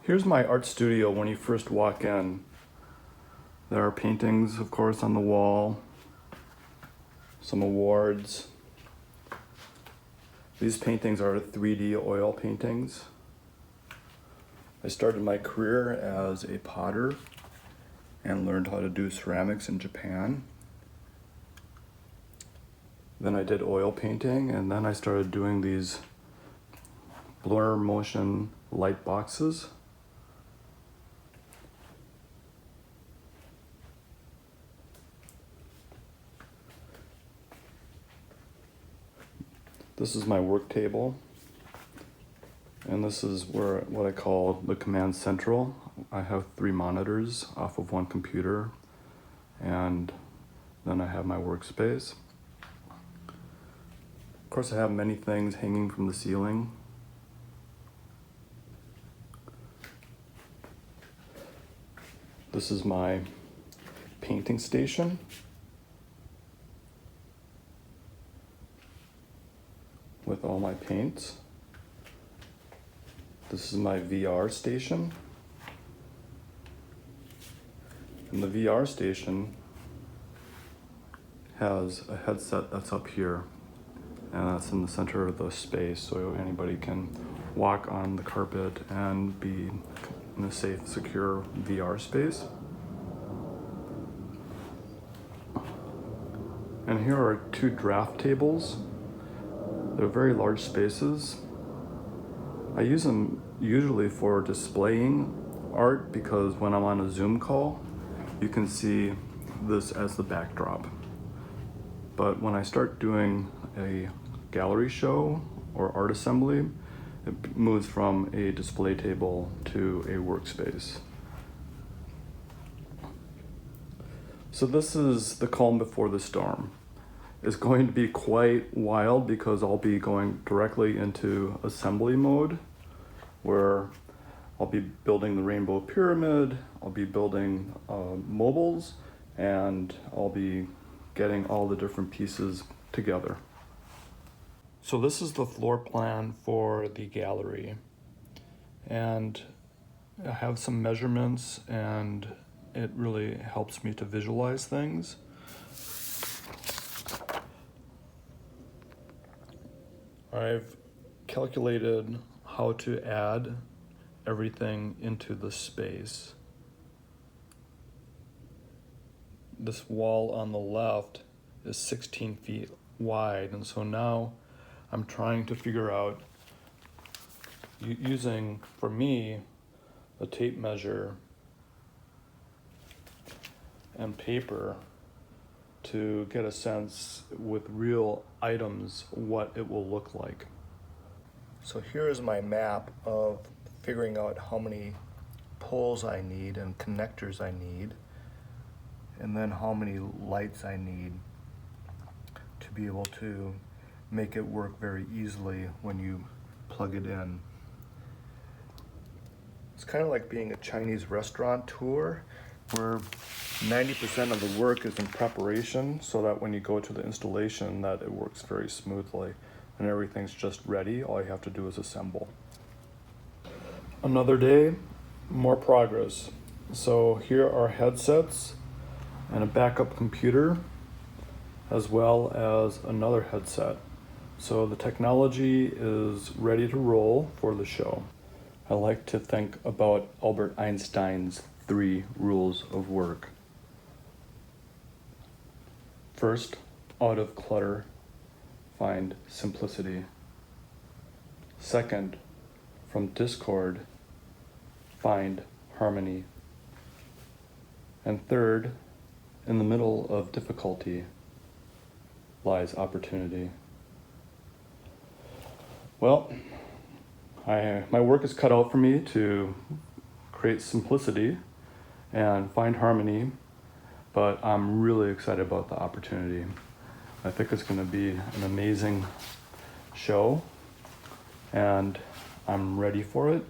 Here's my art studio when you first walk in. There are paintings, of course, on the wall, some awards. These paintings are 3D oil paintings. I started my career as a potter and learned how to do ceramics in Japan. Then I did oil painting, and then I started doing these blur motion light boxes. This is my work table, and this is what I call the command central. I have 3 monitors off of 1 computer, and then I have my workspace. Of course, I have many things hanging from the ceiling. This is my painting station. With all my paints. This is my VR station. And the VR station has a headset that's up here, and that's in the center of the space, so anybody can walk on the carpet and be in a safe, secure VR space. And here are 2 draft tables. They're very large spaces. I use them usually for displaying art because when I'm on a Zoom call, you can see this as the backdrop. But when I start doing a gallery show or art assembly, it moves from a display table to a workspace. So this is the calm before the storm. It's going to be quite wild because I'll be going directly into assembly mode, where I'll be building the Rainbow Pyramid, I'll be building mobiles, and I'll be getting all the different pieces together. So this is the floor plan for the gallery, and I have some measurements, and it really helps me to visualize things. I've calculated how to add everything into the space. This wall on the left is 16 feet wide, and so now I'm trying to figure out, using, for me, a tape measure and paper, to get a sense with real items what it will look like. So here is my map of figuring out how many poles I need and connectors I need, and then how many lights I need to be able to make it work very easily when you plug it in. It's kind of like being a Chinese restaurant tour, where 90% of the work is in preparation, so that when you go to the installation that it works very smoothly and everything's just ready. All you have to do is assemble. Another day, more progress. So here are headsets and a backup computer, as well as another headset. So the technology is ready to roll for the show. I like to think about Albert Einstein's 3 rules of work. First, out of clutter, find simplicity. Second, from discord, find harmony. And third, in the middle of difficulty lies opportunity. Well, my work is cut out for me to create simplicity and find harmony, but I'm really excited about the opportunity. I think it's going to be an amazing show, and I'm ready for it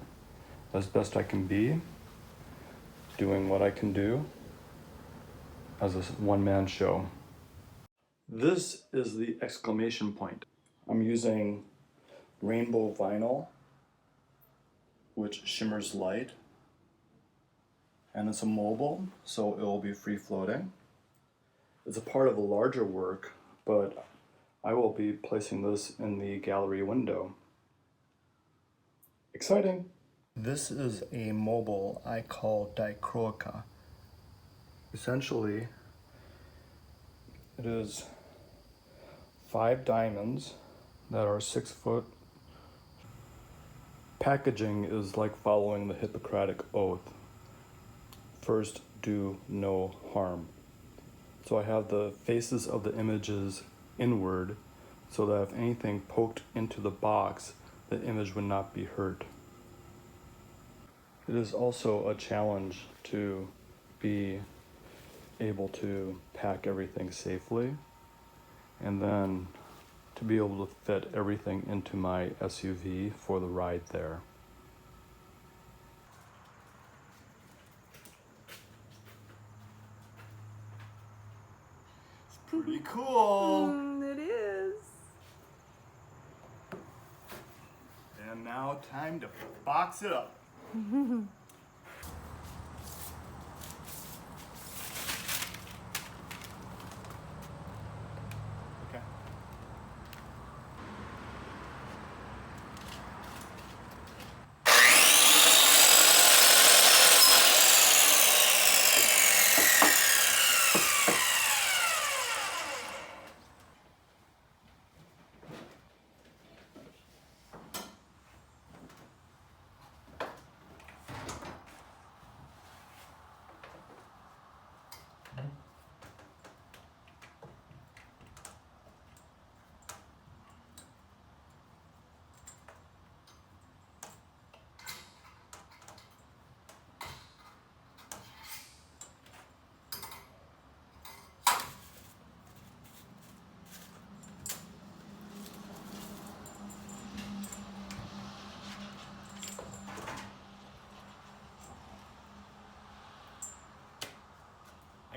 as best I can be, doing what I can do as a one-man show. This is the exclamation point. I'm using rainbow vinyl, which shimmers light, and it's a mobile, so it will be free floating. It's a part of a larger work, but I will be placing this in the gallery window. Exciting! This is a mobile I call dichroica. Essentially, it is 5 diamonds that are 6 foot. Packaging is like following the Hippocratic Oath. First, do no harm. So I have the faces of the images inward, so that if anything poked into the box, the image would not be hurt. It is also a challenge to be able to pack everything safely, and then to be able to fit everything into my SUV for the ride there. It's pretty cool. It is. And now time to box it up. Okay.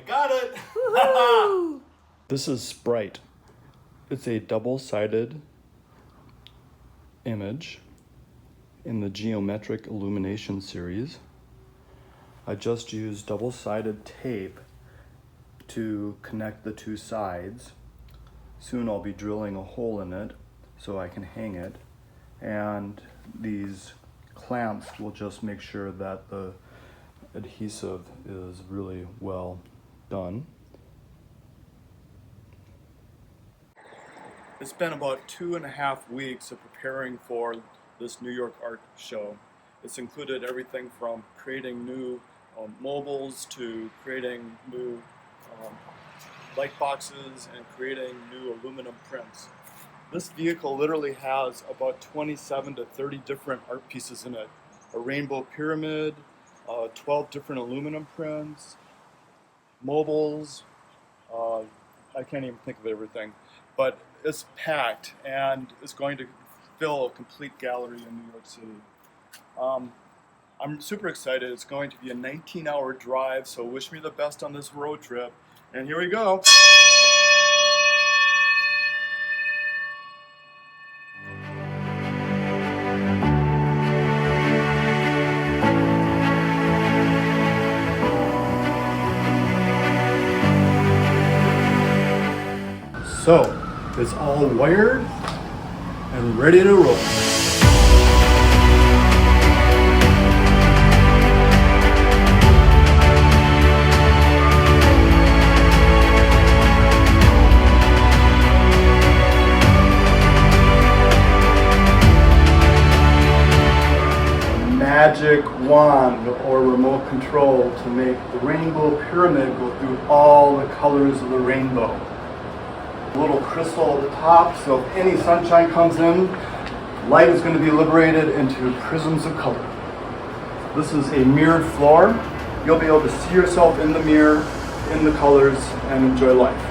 Got it! This is Sprite. It's a double-sided image in the geometric illumination series. I just used double-sided tape to connect the 2 sides. Soon I'll be drilling a hole in it so I can hang it, and these clamps will just make sure that the adhesive is really well done. It's been about 2.5 weeks of preparing for this New York art show. It's included everything from creating new mobiles to creating new light boxes and creating new aluminum prints. This vehicle literally has about 27 to 30 different art pieces in it. A rainbow pyramid, 12 different aluminum prints, mobiles, I can't even think of everything, but it's packed and it's going to fill a complete gallery in New York City. I'm super excited. It's going to be a 19-hour drive, so wish me the best on this road trip. And here we go. So, it's all wired and ready to roll. Magic wand or remote control to make the rainbow pyramid go through all the colors of the rainbow. A little crystal at the top, so if any sunshine comes in, light is going to be liberated into prisms of color. This is a mirrored floor. You'll be able to see yourself in the mirror, in the colors, and enjoy life.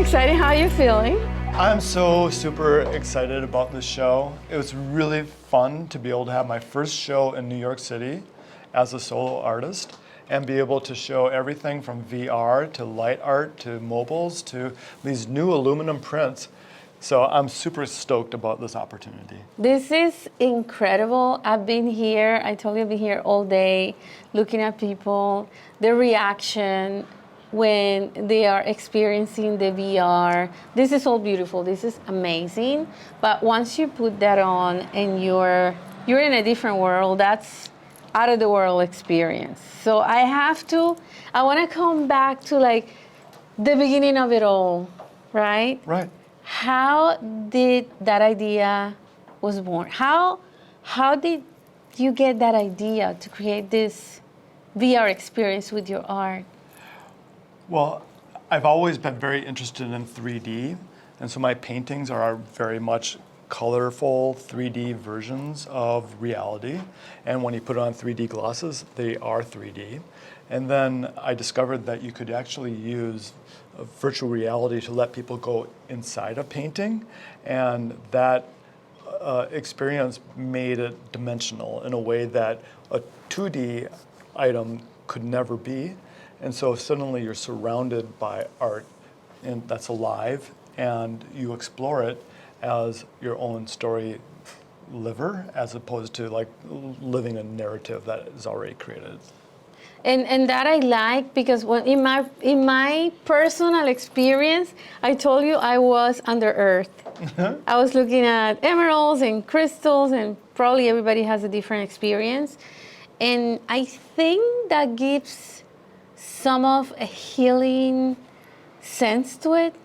exciting. How are you feeling? I'm so super excited about this show. It was really fun to be able to have my first show in New York City as a solo artist and be able to show everything from VR to light art to mobiles to these new aluminum prints. So I'm super stoked about this opportunity. This is incredible. I've been here, I told you I've been here all day looking at people, their reaction when they are experiencing the VR. This is all beautiful, this is amazing. But once you put that on and you're in a different world, that's out of the world experience. So I wanna come back to like the beginning of it all, right? Right. How did that idea was born? How did you get that idea to create this VR experience with your art? Well, I've always been very interested in 3D, and so my paintings are very much colorful 3D versions of reality. And when you put on 3D glasses, they are 3D. And then I discovered that you could actually use virtual reality to let people go inside a painting, and that experience made it dimensional in a way that a 2D item could never be. And so suddenly you're surrounded by art and that's alive, and you explore it as your own story liver, as opposed to like living a narrative that is already created. And that I like, because in my personal experience, I told you I was under earth. I was looking at emeralds and crystals, and probably everybody has a different experience. And I think that gives some of a healing sense to it.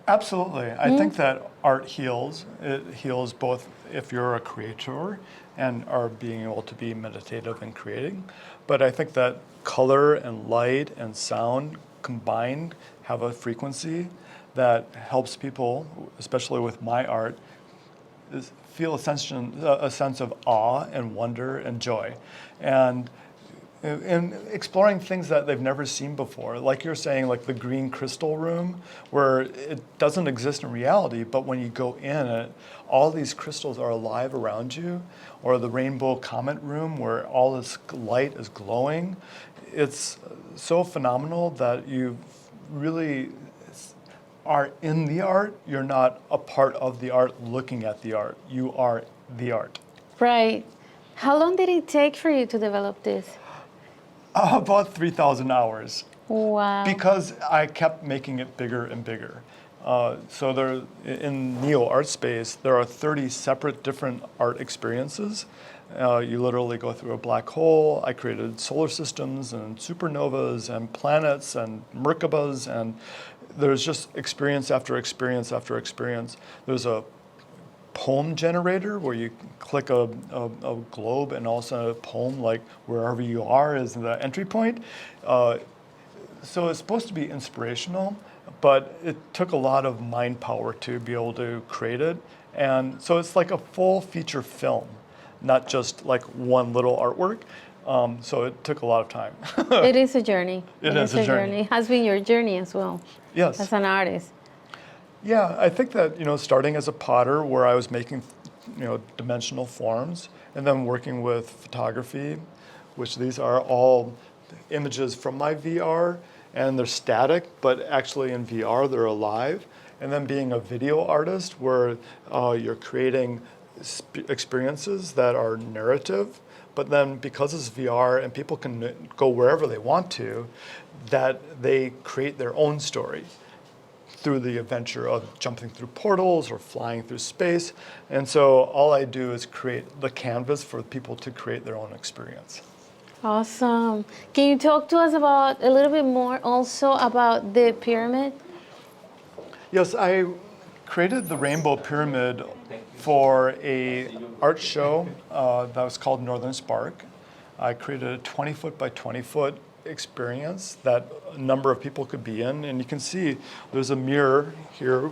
Absolutely. I think that art heals. It heals both if you're a creator and are being able to be meditative and creating. But I think that color and light and sound combined have a frequency that helps people, especially with my art, feel a sense of awe and wonder and joy. And exploring things that they've never seen before. Like you're saying, like the green crystal room, where it doesn't exist in reality, but when you go in, all these crystals are alive around you. Or the rainbow comet room, where all this light is glowing. It's so phenomenal that you really are in the art. You're not a part of the art looking at the art. You are the art. Right. How long did it take for you to develop this? About 3,000 hours. Wow. Because I kept making it bigger and bigger. So there, in Neo Art Space, there are 30 separate different art experiences. You literally go through a black hole. I created solar systems and supernovas and planets and Merkabas, and there's just experience after experience after experience. There's a poem generator where you click a globe and also a poem, like wherever you are is the entry point. So it's supposed to be inspirational, but it took a lot of mind power to be able to create it. And so it's like a full feature film, not just like one little artwork. So it took a lot of time. It is a journey. It is a journey. It has been your journey as well. Yes. As an artist. Yeah, I think that, starting as a potter where I was making, dimensional forms, and then working with photography, which these are all images from my VR, and they're static, but actually in VR they're alive. And then being a video artist where you're creating experiences that are narrative, but then because it's VR and people can go wherever they want to, that they create their own story through the adventure of jumping through portals or flying through space. And so all I do is create the canvas for people to create their own experience. Awesome. Can you talk to us about a little bit more also about the pyramid? Yes, I created the Rainbow Pyramid for a art show that was called Northern Spark. I created a 20-foot by 20-foot experience that a number of people could be in, and you can see there's a mirror here,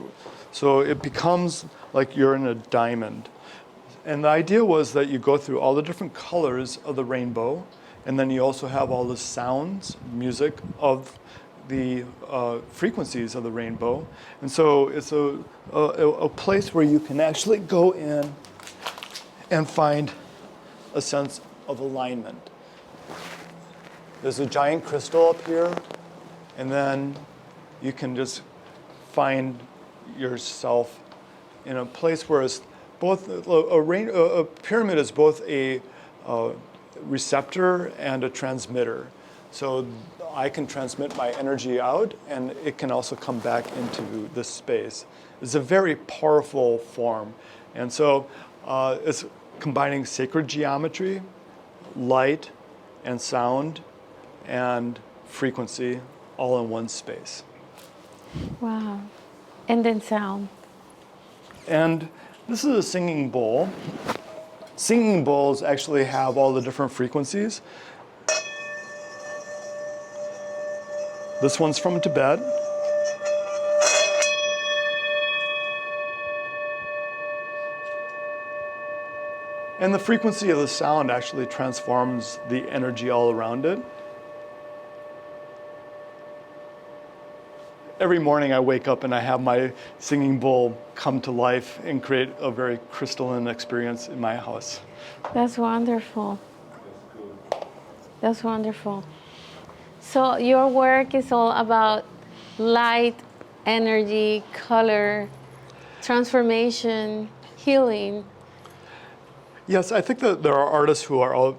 so it becomes like you're in a diamond. And the idea was that you go through all the different colors of the rainbow, and then you also have all the sounds, music of the frequencies of the rainbow. And so it's a place where you can actually go in and find a sense of alignment. There's a giant crystal up here, and then you can just find yourself in a place where it's both a pyramid is both a receptor and a transmitter. So I can transmit my energy out, and it can also come back into this space. It's a very powerful form. And so it's combining sacred geometry, light, and sound, and frequency all in one space. Wow. And then sound. And this is a singing bowl. Singing bowls actually have all the different frequencies. This one's from Tibet. And the frequency of the sound actually transforms the energy all around it. Every morning I wake up and I have my singing bowl come to life and create a very crystalline experience in my house. That's wonderful. That's wonderful. So your work is all about light, energy, color, transformation, healing. Yes, I think that there are artists who are all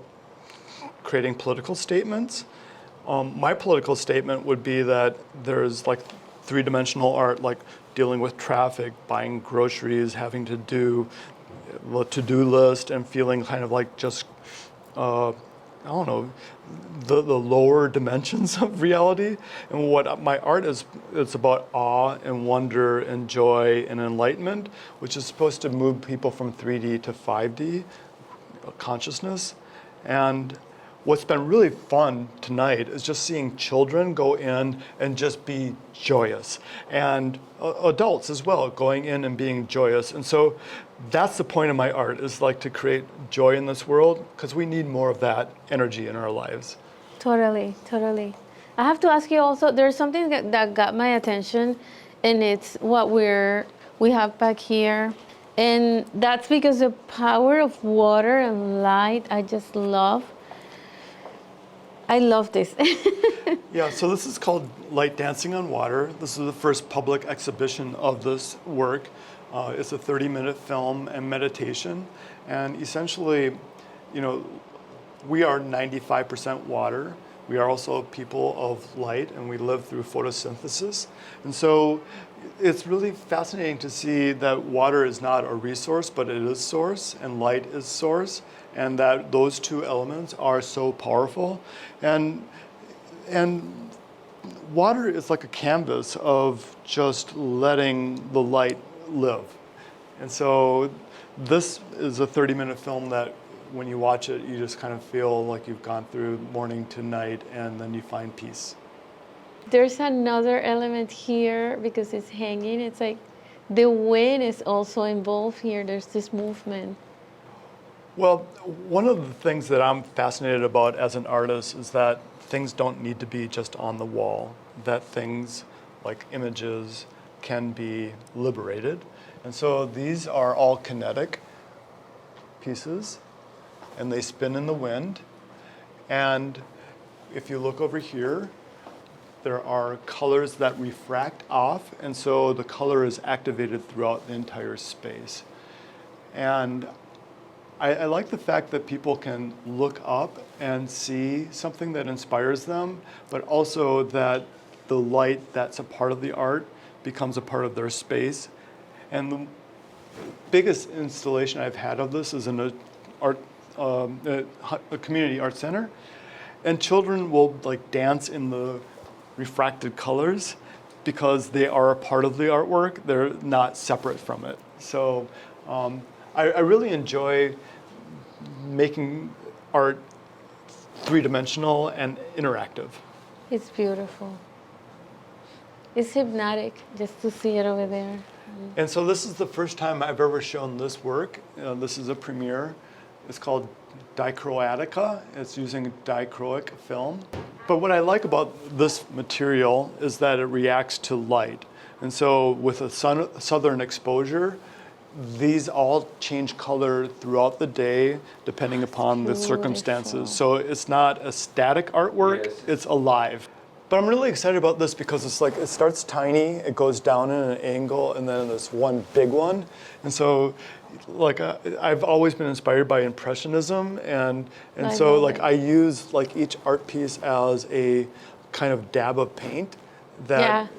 creating political statements. My political statement would be that there's like three-dimensional art, like dealing with traffic, buying groceries, having to do a to-do list, and feeling kind of like just, I don't know, the lower dimensions of reality. And what my art is, it's about awe and wonder and joy and enlightenment, which is supposed to move people from 3D to 5D consciousness. And what's been really fun tonight is just seeing children go in and just be joyous, and adults as well going in and being joyous. And so that's the point of my art, is like to create joy in this world, because we need more of that energy in our lives. Totally, totally. I have to ask you also, there's something that got my attention, and it's what we have back here. And that's because the power of water and light, I just love. I love this. Yeah, so this is called Light Dancing on Water. This is the first public exhibition of this work. It's a 30-minute film and meditation. And essentially, you know, we are 95% water. We are also people of light, and we live through photosynthesis. And so it's really fascinating to see that water is not a resource, but it is source, and light is source, and that those two elements are so powerful. And water is like a canvas of just letting the light live. And so this is a 30-minute film that when you watch it, you just kind of feel like you've gone through morning to night, and then you find peace. There's another element here because it's hanging. It's like the wind is also involved here. There's this movement. Well, one of the things that I'm fascinated about as an artist is that things don't need to be just on the wall, that things like images can be liberated. And so these are all kinetic pieces, and they spin in the wind. And if you look over here, there are colors that refract off, and so the color is activated throughout the entire space. And I like the fact that people can look up and see something that inspires them, but also that the light that's a part of the art becomes a part of their space. And the biggest installation I've had of this is in a community art center, and children will like dance in the refracted colors because they are a part of the artwork. They're not separate from it. So I really enjoy making art three-dimensional and interactive. It's beautiful. It's hypnotic just to see it over there. And so this is the first time I've ever shown this work. This is a premiere. It's called Dichroatica. It's using dichroic film. But what I like about this material is that it reacts to light. And so with a southern exposure, these all change color throughout the day depending upon the circumstances. So it's not a static artwork, it's alive. But I'm really excited about this because it's like, it starts tiny, it goes down in an angle, and then there's one big one. And so like I've always been inspired by Impressionism, and so like I use like each art piece as a kind of dab of paint that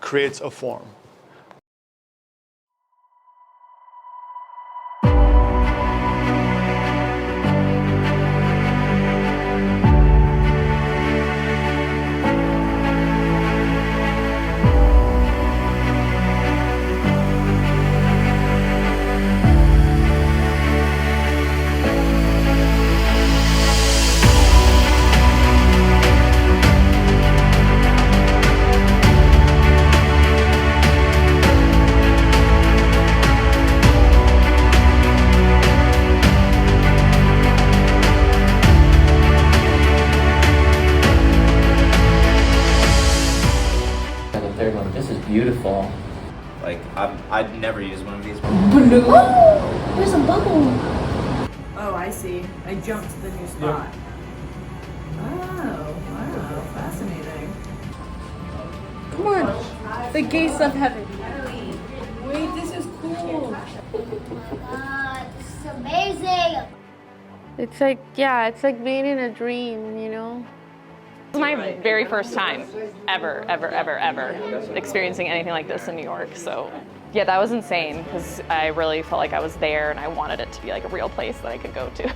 creates a form. Beautiful. Like, I'd never use one of these. Blue. Oh, there's a bubble. Oh, I see. I jumped to the new spot. Oh, wow, fascinating. Come on, the gates of heaven. Wait, this is cool. This is amazing. It's like, yeah, it's like being in a dream, you know? This is my very first time ever experiencing anything like this in New York. So yeah, that was insane because I really felt like I was there and I wanted it to be like a real place that I could go to.